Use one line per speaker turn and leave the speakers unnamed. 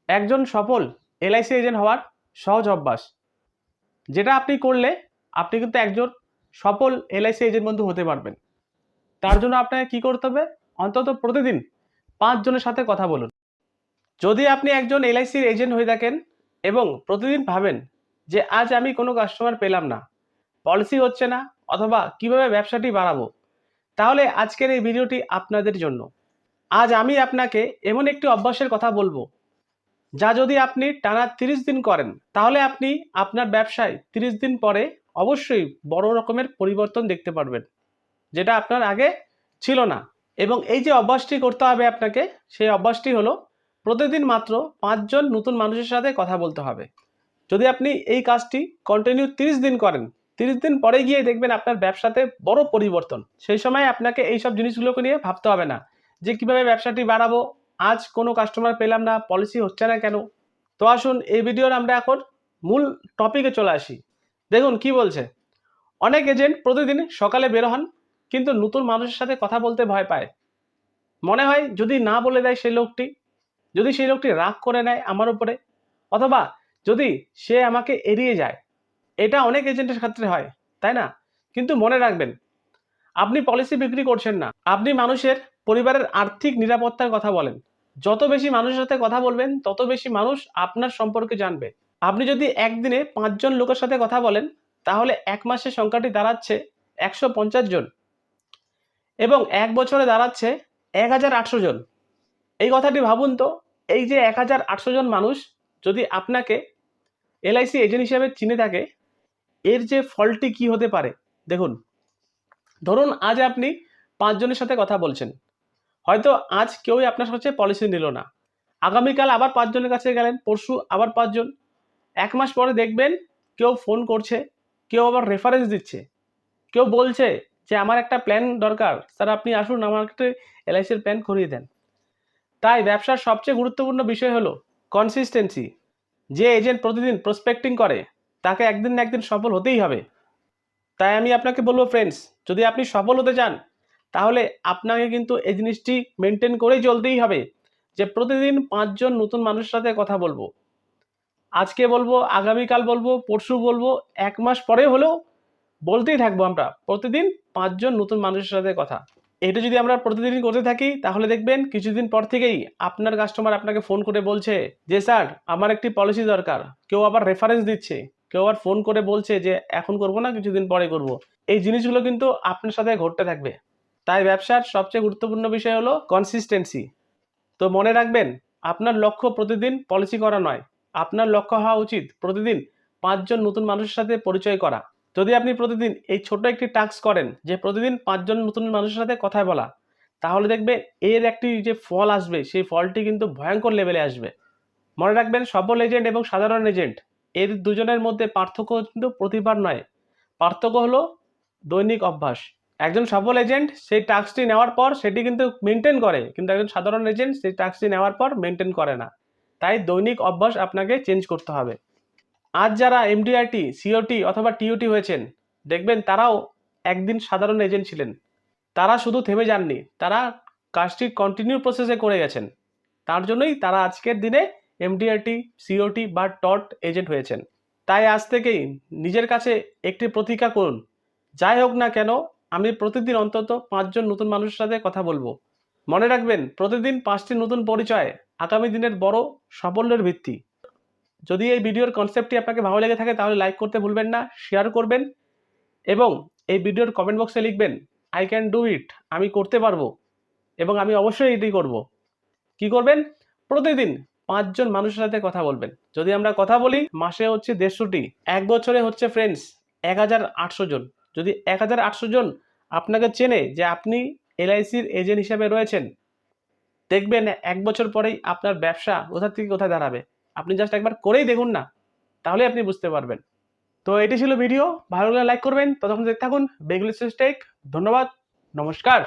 একজন সফল LIC agent হওয়ার সহজ অভ্যাস, যেটা আপনি করলে আপনি কিন্তু একজন সফল এলআইসি এজেন্ট বন্ধু হতে পারবেন। তার জন্য আপনাকে কি করতে হবে? অন্তত প্রতিদিন 5 জনের সাথে কথা বলুন। যদি আপনি একজন এলআইসির এজেন্ট হয়ে থাকেন এবং প্রতিদিন ভাবেন যে আজ আমি কোনো কাস্টমার পেলাম না, পলিসি হচ্ছে না, অথবা কিভাবে ব্যবসাটি বাড়াবো, তাহলে আজকের এই ভিডিওটি আপনাদের জন্য। আজ আমি আপনাকে এমন একটি অভ্যাসের কথা বলবো, যা যদি আপনি টানা 30 দিন করেন, তাহলে আপনি আপনার ব্যবসায় 30 দিন পরে অবশ্যই বড় রকমের পরিবর্তন দেখতে পারবেন, যেটা আপনার আগে ছিল না। এবং এই যে অভ্যাসটি করতে হবে আপনাকে, সেই অভ্যাসটি হলো প্রতিদিন মাত্র 5 জন নতুন মানুষের সাথে কথা বলতে হবে। যদি আপনি এই কাজটি কন্টিনিউ 30 দিন করেন, 30 দিন পরে গিয়ে দেখবেন আপনার ব্যবসাতে বড় পরিবর্তন। সেই সময় আপনাকে এইসব জিনিসগুলোকে নিয়ে ভাবতে হবে না যে কিভাবে ব্যবসাটি বাড়াবো, আজ কোনো কাস্টমার পেলাম না, পলিসি হচ্ছে না কেন। তো আসুন এই ভিডিওর আমরা এখন মূল টপিকে চলে আসি। দেখুন কি বলছে। অনেক এজেন্ট প্রতিদিন সকালে বের হন, কিন্তু নতুন মানুষের সাথে কথা বলতে ভয় পায়। মনে হয় যদি না বলে দেয় সেই লোকটি, যদি সেই লোকটি রাগ করে নেয় আমার উপরে, অথবা যদি সে আমাকে এড়িয়ে যায়। এটা অনেক এজেন্টের ক্ষেত্রে হয়, তাই না? কিন্তু মনে রাখবেন, আপনি পলিসি বিক্রি করছেন না, আপনি মানুষের পরিবারের আর্থিক নিরাপত্তার কথা বলেন। যত বেশি মানুষের সাথে কথা বলবেন, তত বেশি মানুষ আপনার সম্পর্কে জানবে। আপনি যদি একদিনে 5 জন লোকের সাথে কথা বলেন, তাহলে এক মাসে সংখ্যাটি দাঁড়াচ্ছে 150 জন, এবং এক বছরে দাঁড়াচ্ছে 1800 জন। এই কথাটি ভাবুন তো, এই যে 1800 জন মানুষ যদি আপনাকে এলআইসি এজেন্ট হিসেবে চিনে থাকে, এর যে ফলটি কি হতে পারে দেখুন। ধরুন আজ আপনি 5 জনের সাথে কথা বলছেন, হয়তো আজ কেউই আপনার কাছে পলিসি নিল না, আগামীকাল আবার 5 জনের কাছে গেলেন, পরশু আবার 5 জন, এক মাস পরে দেখবেন কেউ ফোন করছে, কেউ আবার রেফারেন্স দিচ্ছে, কেউ বলছে যে আমার একটা প্ল্যান দরকার, স্যার আপনি আসুন আমার একটা এলআইসির প্ল্যান করিয়ে দেন। তাই ব্যবসার সবচেয়ে গুরুত্বপূর্ণ বিষয় হলো কনসিস্টেন্সি। যে এজেন্ট প্রতিদিন প্রসপেক্টিং করে, তাকে একদিন না একদিন সফল হতেই হবে। তাই আমি আপনাকে বলবো ফ্রেন্ডস, যদি আপনি সফল হতে চান, তাহলে আপনাকে কিন্তু এই জিনিসটি মেনটেন করেই চলতেই হবে, যে প্রতিদিন 5 জন নতুন মানুষের সাথে কথা বলবো। আজকে বলবো, আগামীকাল বলবো, পরশু বলবো, এক মাস পরে হলেও বলতেই থাকবো আমরা প্রতিদিন 5 জন নতুন মানুষের সাথে কথা। এটা যদি আমরা প্রতিদিন করতে থাকি, তাহলে দেখবেন কিছুদিন পর থেকেই আপনার কাস্টমার আপনাকে ফোন করে বলছে যে স্যার আমার একটি পলিসি দরকার, কেউ আবার রেফারেন্স দিচ্ছে, কেউ আবার ফোন করে বলছে যে এখন করব না, কিছুদিন পরে করব। এই জিনিসগুলো কিন্তু আপনার সাথে ঘটতে থাকবে। তাই ব্যবসার সবচেয়ে গুরুত্বপূর্ণ বিষয় হলো কনসিস্টেন্সি। তো মনে রাখবেন, আপনার লক্ষ্য প্রতিদিন পলিসি করা নয়, আপনার লক্ষ্য হওয়া উচিত প্রতিদিন 5 জন নতুন মানুষের সাথে পরিচয় করা। যদি আপনি প্রতিদিন এই ছোট একটি টাস্ক করেন, যে প্রতিদিন 5 জন নতুন মানুষের সাথে কথা বলা, তাহলে দেখবেন এর একটি যে ফল আসবে, সেই ফলটি কিন্তু ভয়ঙ্কর লেভেলে আসবে। মনে রাখবেন, সফল এজেন্ট এবং সাধারণ এজেন্ট, এর দুজনের মধ্যে পার্থক্য কিন্তু প্রতিবার নয়, পার্থক্য হলো দৈনিক অভ্যাস। একজন সফল এজেন্ট সেই টাস্কটি নেওয়ার পর সেটি কিন্তু মেনটেন করে, কিন্তু একজন সাধারণ এজেন্ট সেই টাস্কটি নেওয়ার পর মেনটেন করে না। তাই দৈনিক অভ্যাস আপনাকে চেঞ্জ করতে হবে। আজ যারা এমডিআরটি, সিওটি অথবা টিওটি হয়েছেন, দেখবেন তারাও একদিন সাধারণ এজেন্ট ছিলেন। তারা শুধু থেমে যাননি, তারা কাজটি কন্টিনিউ প্রসেসে করে গেছেন। তার জন্যই তারা আজকের দিনে এমডিআরটি, সিওটি বা টট এজেন্ট হয়েছেন। তাই আজ থেকেই নিজের কাছে একটি প্রতিজ্ঞা করুন, যাই হোক না কেন আমি প্রতিদিন অন্তত 5 জন নতুন মানুষের সাথে কথা বলবো। মনে রাখবেন, প্রতিদিন 5টি নতুন পরিচয় আগামী দিনের বড় সাফল্যের ভিত্তি। যদি এই ভিডিওর কনসেপ্টটি আপনাকে ভালো লেগে থাকে, তাহলে লাইক করতে ভুলবেন না, শেয়ার করবেন, এবং এই ভিডিওর কমেন্ট বক্সে লিখবেন আই ক্যান ডু ইট, আমি করতে পারবো, এবং আমি অবশ্যই এটি করব। কি করবেন? প্রতিদিন 5 জন মানুষের সাথে কথা বলবেন। যদি আমরা কথা বলি, মাসে হচ্ছে 150টি, এক বছরে হচ্ছে ফ্রেন্ডস 1800 জন। যদি 1800 জন আপনাকে চেনে যে আপনি এলআইসির এজেন্ট হিসেবে রয়েছেন, দেখবেন এক বছর পরেই আপনার ব্যবসা কোথা থেকে কোথায় দাঁড়াবে। আপনি জাস্ট একবার করেই দেখুন না, তাহলে আপনি বুঝতে পারবেন। তো এটি ছিল ভিডিও, ভালো লাগলে লাইক করবেন। ততক্ষণ দেখতে থাকুন বেঙ্গলি টেক। ধন্যবাদ, নমস্কার।